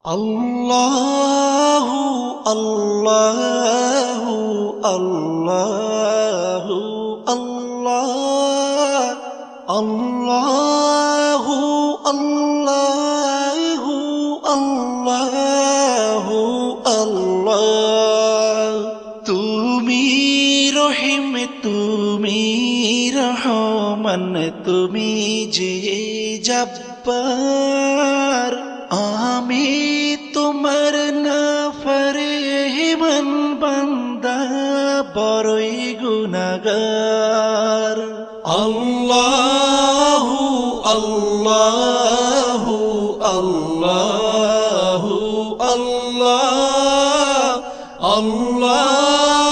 আল্লাহু আল্লাহু আল্লাহু আল্লাহ আল্লাহু আল্লাহু আল্লাহু আল্লাহ। তুমি রহিম, তুমি রহমান, তুমি যে জব্বার, আমি তোমার নাফরমান বান্দা, বড়ই গুনাহগার। আল্লাহু আল্লাহু আল্লাহু আল্লাহ আল্লাহ